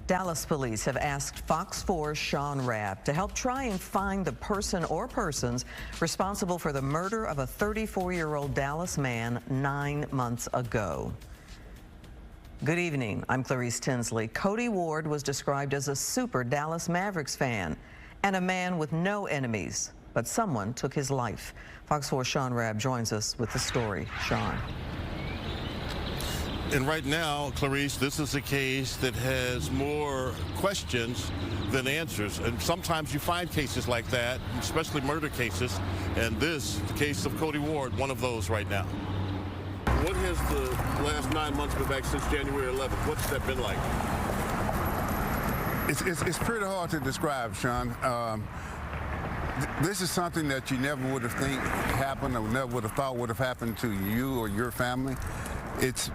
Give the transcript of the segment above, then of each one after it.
Dallas police have asked Fox 4's Shaun Rabb to help try and find the person or persons responsible for the murder of a 34-year-old Dallas man 9 months ago. Good evening. I'm Clarice Tinsley. Cody Ward was described as a super Dallas Mavericks fan and a man with no enemies, but someone took his life. Fox 4's Shaun Rabb joins us with the story. Shaun. And right now, Clarice, this is a case that has more questions than answers. And sometimes you find cases like that, especially murder cases. And this, the case of Cody Ward, one of those right now. What has the last 9 months been back since January 11th? What's that been like? It's pretty hard to describe, Shaun. This is something that you never would have think happened or never would have thought would have happened to you or your family. It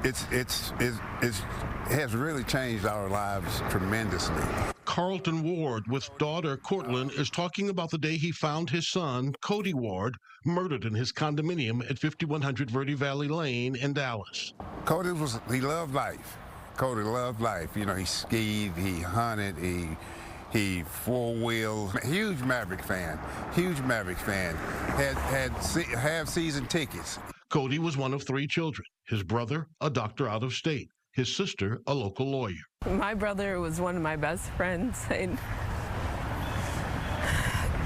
has really changed our lives tremendously. Carlton Ward with daughter Cortland is talking about the day he found his son, Cody Ward, murdered in his condominium at 5100 Verde Valley Lane in Dallas. Cody he loved life. Cody loved life. You know, he skied, he hunted, he four-wheeled. Huge Maverick fan. Huge Maverick fan. Had season tickets. Cody was one of 3 children. His brother, a doctor out of state. His sister, a local lawyer. My brother was one of my best friends, and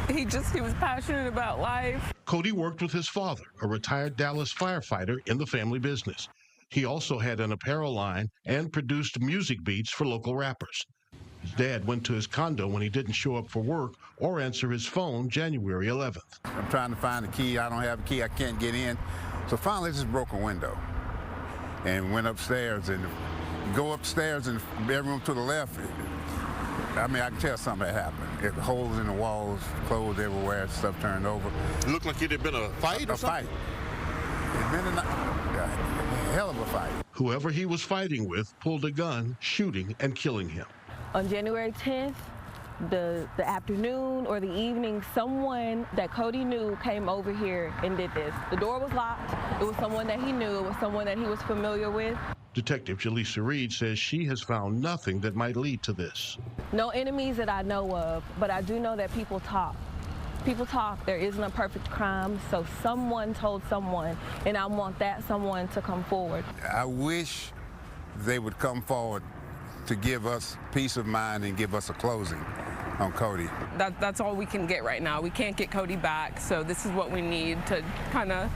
he was passionate about life. Cody worked with his father, a retired Dallas firefighter, in the family business. He also had an apparel line and produced music beats for local rappers. His dad went to his condo when he didn't show up for work or answer his phone January 11th. I'm trying to find a key. I don't have a key. I can't get in. So finally, I just broke a window and went upstairs. And go upstairs in the bedroom to the left, I mean, I can tell something had happened. It holes in the walls, clothes everywhere, stuff turned over. It looked like it had been a fight or something? It'd been a hell of a fight. Whoever he was fighting with pulled a gun, shooting and killing him. On January 10th, the afternoon or the evening, someone that Cody knew came over here and did this. The door was locked. It was someone that he knew. It was someone that he was familiar with. Detective Jaleesa Reed says she has found nothing that might lead to this. No enemies that I know of, but I do know that people talk. People talk. There isn't a perfect crime, so someone told someone, and I want that someone to come forward. I wish they would come forward to give us peace of mind and give us a closing on Cody. That's all we can get right now. We can't get Cody back, so this is what we need to kind of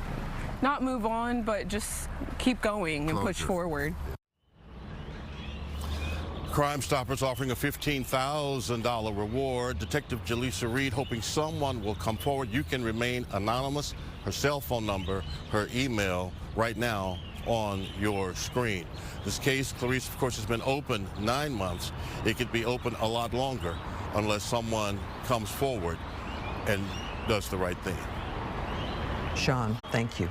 not move on, but just keep going and push forward. Crime Stoppers offering a $15,000 reward. Detective Jaleesa Reed hoping someone will come forward. You can remain anonymous. Her cell phone number, her email right now on your screen. This case, Clarice, of course, has been open 9 months. It could be open a lot longer unless someone comes forward and does the right thing. Shaun, thank you.